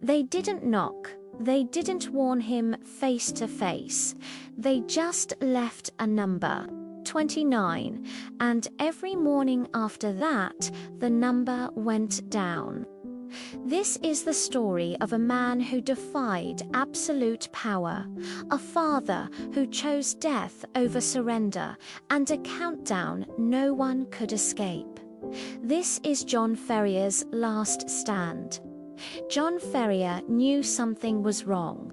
They didn't knock. They didn't warn him face to face. They just left a number, 29, and every morning after that, the number went down. This is the story of a man who defied absolute power, a father who chose death over surrender, and a countdown no one could escape. This is John Ferrier's last stand. John Ferrier knew something was wrong.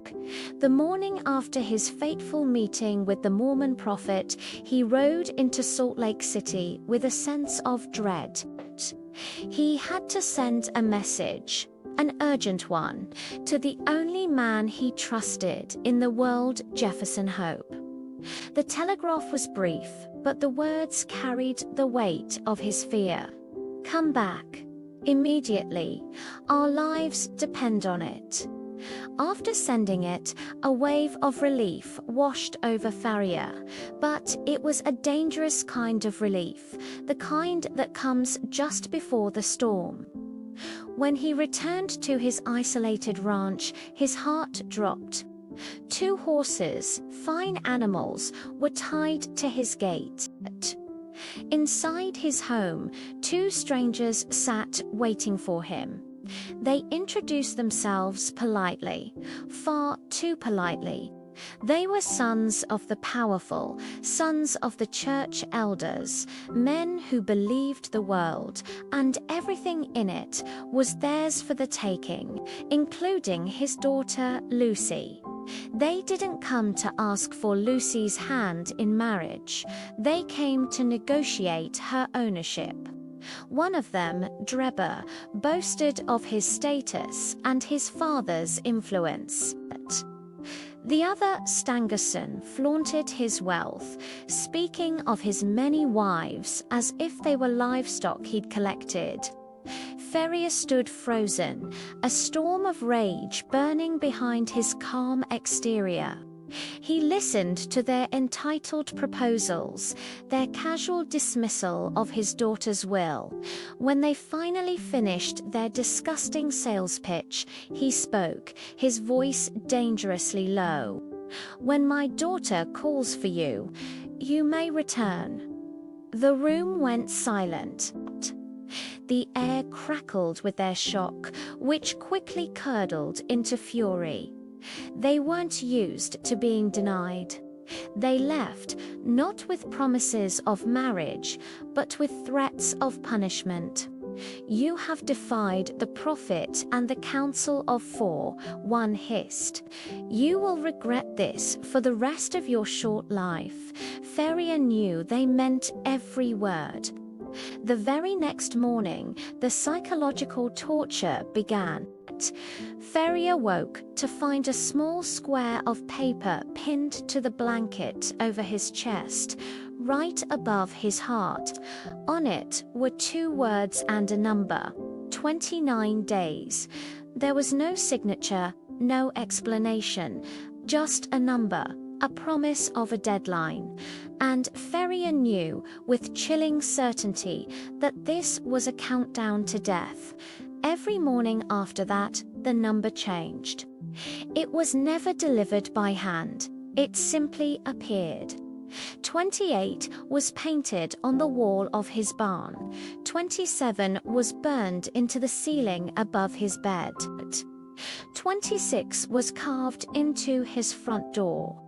The morning after his fateful meeting with the Mormon prophet, he rode into Salt Lake City with a sense of dread. He had to send a message, an urgent one, to the only man he trusted in the world, Jefferson Hope. The telegraph was brief, but the words carried the weight of his fear. "Come back. Immediately. Our lives depend on it." After sending it, a wave of relief washed over Ferrier, but it was a dangerous kind of relief, the kind that comes just before the storm. When he returned to his isolated ranch, his heart dropped. 2 horses, fine animals, were tied to his gate. Inside his home, 2 strangers sat waiting for him. They introduced themselves politely, far too politely. They were sons of the powerful, sons of the church elders, men who believed the world, and everything in it was theirs for the taking, including his daughter Lucy. They didn't come to ask for Lucy's hand in marriage. They came to negotiate her ownership. One of them, Drebber, boasted of his status and his father's influence. The other, Stangerson, flaunted his wealth, speaking of his many wives as if they were livestock he'd collected. Ferrier stood frozen, a storm of rage burning behind his calm exterior. He listened to their entitled proposals, their casual dismissal of his daughter's will. When they finally finished their disgusting sales pitch, he spoke, his voice dangerously low. "When my daughter calls for you, you may return." The room went silent. The air crackled with their shock, which quickly curdled into fury. They weren't used to being denied. They left, not with promises of marriage, but with threats of punishment. "You have defied the prophet and the council of 4, one hissed. You will regret this for the rest of your short life." Ferrier knew they meant every word. The very next morning, the psychological torture began. Ferrier woke to find a small square of paper pinned to the blanket over his chest, right above his heart. On it were 2 words and a number, 29 days. There was no signature, no explanation, just a number, a promise of a deadline. And Ferrier knew with chilling certainty that this was a countdown to death. Every morning after that, the number changed. It was never delivered by hand. It simply appeared. 28 was painted on the wall of his barn. 27 was burned into the ceiling above his bed. 26 was carved into his front door.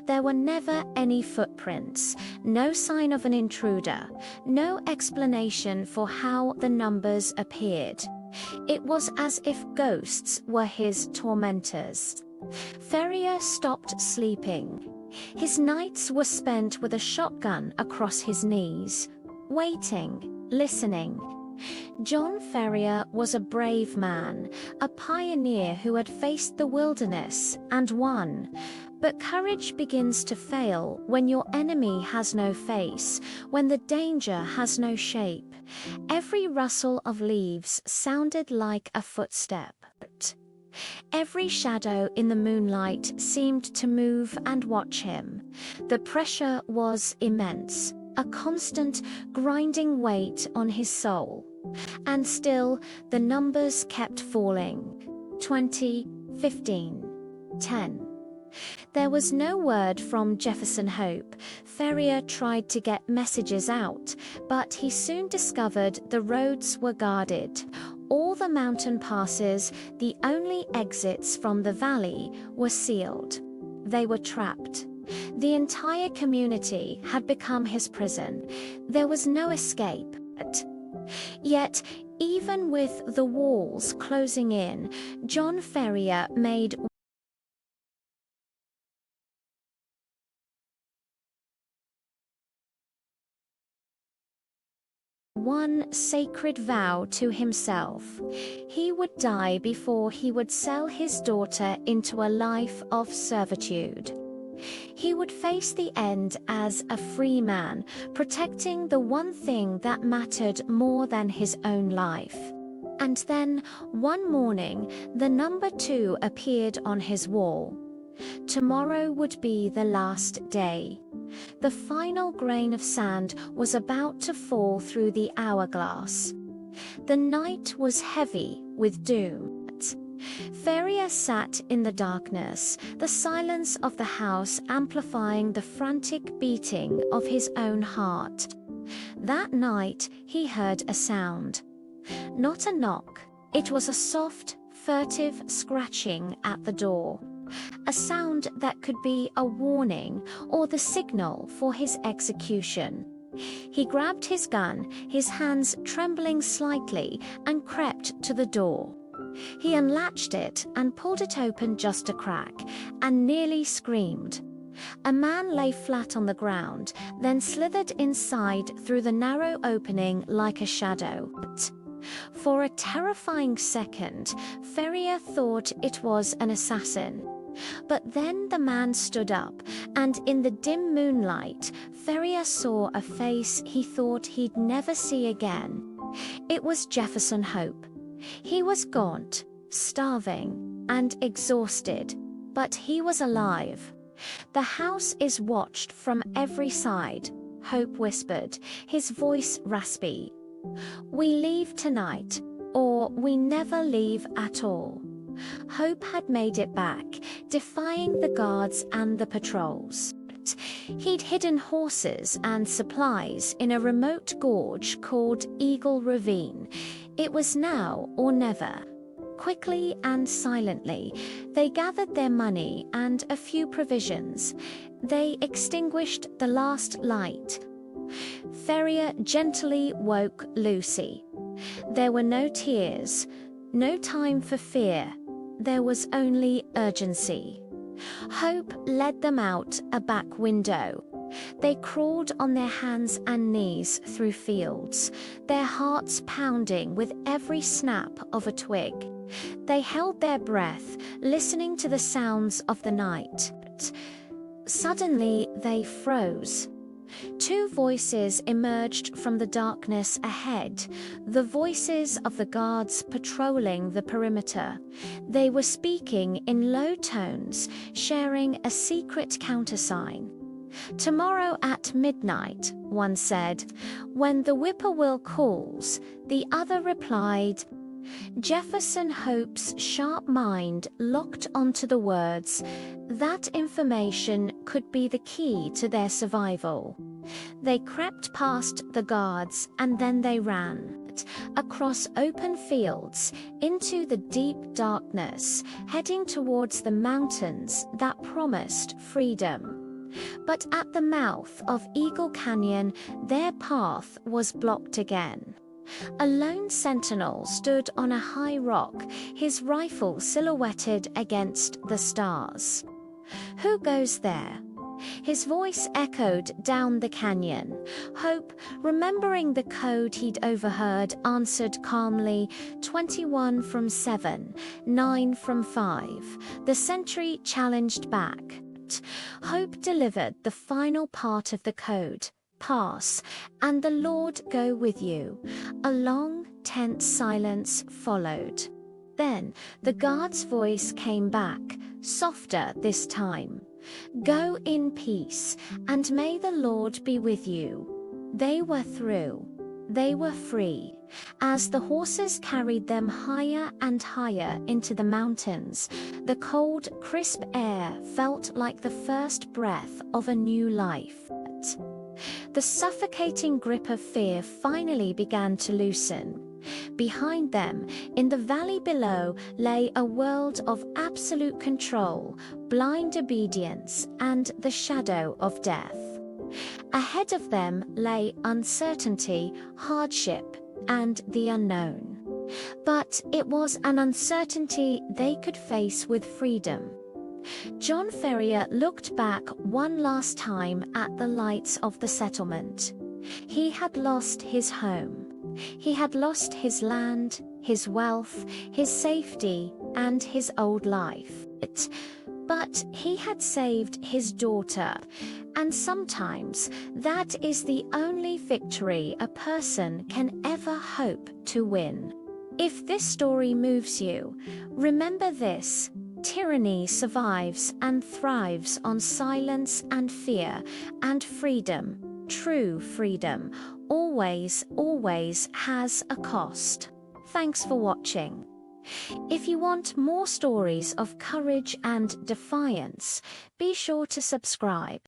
There were never any footprints, no sign of an intruder, no explanation for how the numbers appeared. It was as if ghosts were his tormentors. Ferrier stopped sleeping. His nights were spent with a shotgun across his knees, waiting, listening. John Ferrier was a brave man, a pioneer who had faced the wilderness and won. But courage begins to fail when your enemy has no face, when the danger has no shape. Every rustle of leaves sounded like a footstep. Every shadow in the moonlight seemed to move and watch him. The pressure was immense, a constant, grinding weight on his soul. And still, the numbers kept falling. 20, 15, 10. There was no word from Jefferson Hope. Ferrier tried to get messages out, but he soon discovered the roads were guarded. All the mountain passes, the only exits from the valley, were sealed. They were trapped. The entire community had become his prison. There was no escape. Yet, even with the walls closing in, John Ferrier made one sacred vow to himself. He would die before he would sell his daughter into a life of servitude. He would face the end as a free man, protecting the one thing that mattered more than his own life. And then, one morning, the number 2 appeared on his wall. Tomorrow would be the last day. The final grain of sand was about to fall through the hourglass. The night was heavy with doom. Ferrier sat in the darkness, the silence of the house amplifying the frantic beating of his own heart. That night he heard a sound. Not a knock. It was a soft, furtive scratching at the door. A sound that could be a warning or the signal for his execution. He grabbed his gun, his hands trembling slightly, and crept to the door. He unlatched it and pulled it open just a crack, and nearly screamed. A man lay flat on the ground, then slithered inside through the narrow opening like a shadow. For a terrifying second, Ferrier thought it was an assassin. But then the man stood up, and in the dim moonlight, Ferrier saw a face he thought he'd never see again. It was Jefferson Hope. He was gaunt, starving, and exhausted, but he was alive. "The house is watched from every side," Hope whispered, his voice raspy. "We leave tonight, or we never leave at all." Hope had made it back, defying the guards and the patrols. He'd hidden horses and supplies in a remote gorge called Eagle Ravine. It was now or never. Quickly and silently, they gathered their money and a few provisions. They extinguished the last light. Ferrier gently woke Lucy. There were no tears, no time for fear. There was only urgency. Hope led them out a back window. They crawled on their hands and knees through fields, their hearts pounding with every snap of a twig. They held their breath, listening to the sounds of the night. Suddenly, they froze. 2 voices emerged from the darkness ahead, the voices of the guards patrolling the perimeter. They were speaking in low tones, sharing a secret countersign. "Tomorrow at midnight," one said. "When the whippoorwill calls," the other replied. Jefferson Hope's sharp mind locked onto the words. That information could be the key to their survival. They crept past the guards and then they ran. Across open fields, into the deep darkness, heading towards the mountains that promised freedom. But at the mouth of Eagle Canyon, their path was blocked again. A lone sentinel stood on a high rock, his rifle silhouetted against the stars. "Who goes there?" His voice echoed down the canyon. Hope, remembering the code he'd overheard, answered calmly, 21 from 7, 9 from 5. The sentry challenged back. Hope delivered the final part of the code. "Pass, and the Lord go with you." A long, tense silence followed. Then the guard's voice came back, softer this time. "Go in peace, and may the Lord be with you." They were through. They were free. As the horses carried them higher and higher into the mountains, the cold, crisp air felt like the first breath of a new life. The suffocating grip of fear finally began to loosen. Behind them, in the valley below, lay a world of absolute control, blind obedience, and the shadow of death. Ahead of them lay uncertainty, hardship, and the unknown. But it was an uncertainty they could face with freedom. John Ferrier looked back one last time at the lights of the settlement. He had lost his home. He had lost his land, his wealth, his safety, and his old life. But he had saved his daughter, and sometimes that is the only victory a person can ever hope to win. If this story moves you, remember this: tyranny survives and thrives on silence and fear, and freedom, true freedom, always, always has a cost. Thanks for watching. If you want more stories of courage and defiance, be sure to subscribe.